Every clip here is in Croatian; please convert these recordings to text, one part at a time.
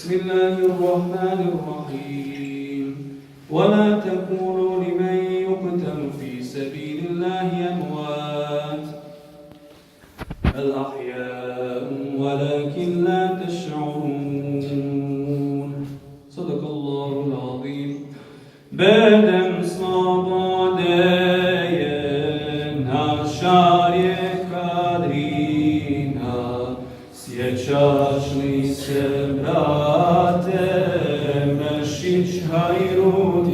بسم الله الرحمن الرحيم ولا تقولوا لمن يقتل في سبيل الله أموات بل أحياء ولكن لا تشعرون صدق الله العظيم بدم slobodejena šarje kadrina sjećaš li se brate Mešić Hajrudina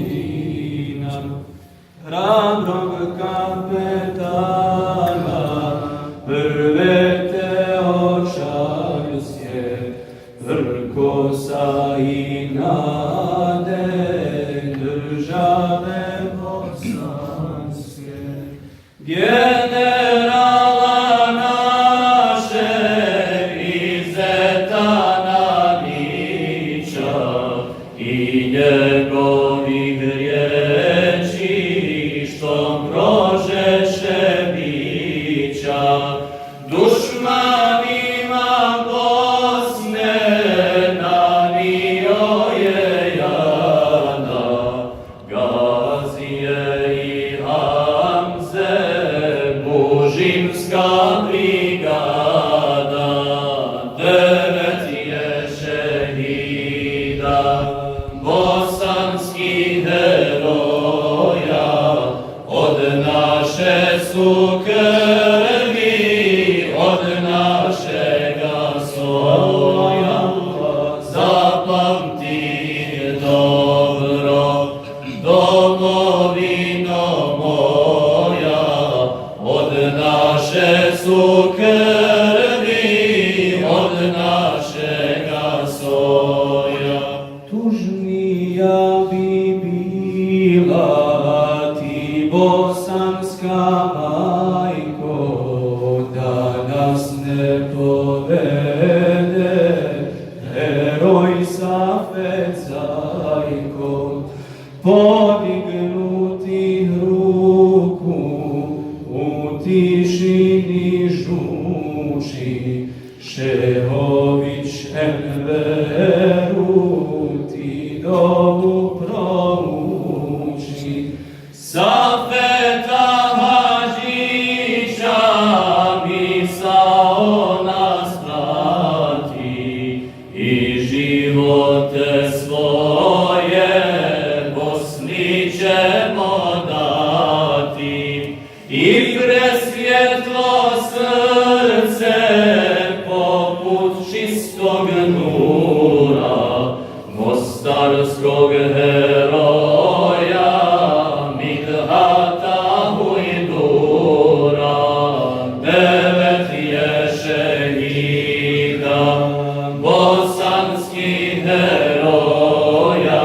hrabrog kapetana prve te očarsje Vrkosa i nade države bosanske generala naše Izetana Nića i njegovih riječi što prožeše bića dušmanima Bosne nanio je jada Gazije i Hamze Bužimska brigada 9 je šehida bosanskih heroja od naše su krvi od našega soja zapamti dobro domovino moja od naše su krvi od našega soja tužnija bi bila ti bosanska majko da nas ne povede heroj sa fecajkom podignutih ruku u tišini žuči Šehović Enveru ti dobu prouči Safeta Hadžića misao nas prati i živote svoje Bosni ćemo dati i presvjetlo srce poput čistog nura mostarskog heroja Midhata Hujdura 9 je šehida bosanskih heroja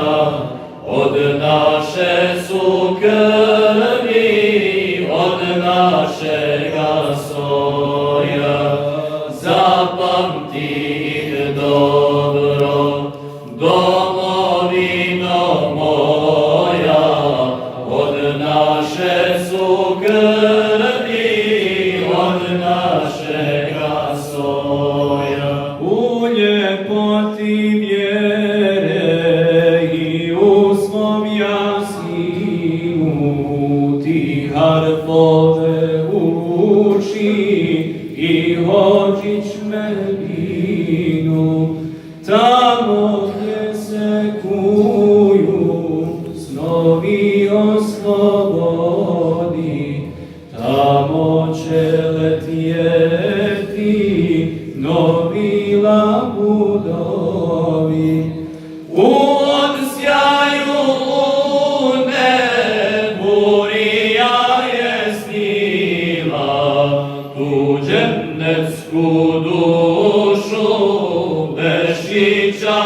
od naše su krvi od našega soja zapamti ih dobro domovino moja od naše su krvi od našega soja u ljepoti vjere i u svom jasinu ti harfove uči i Hodžić Medinu tamo gdje se kuju snovi o slobodi tamo će letjeti novi labudovi u odsjaju lune burija je snila tu džennetsku dušu Bešića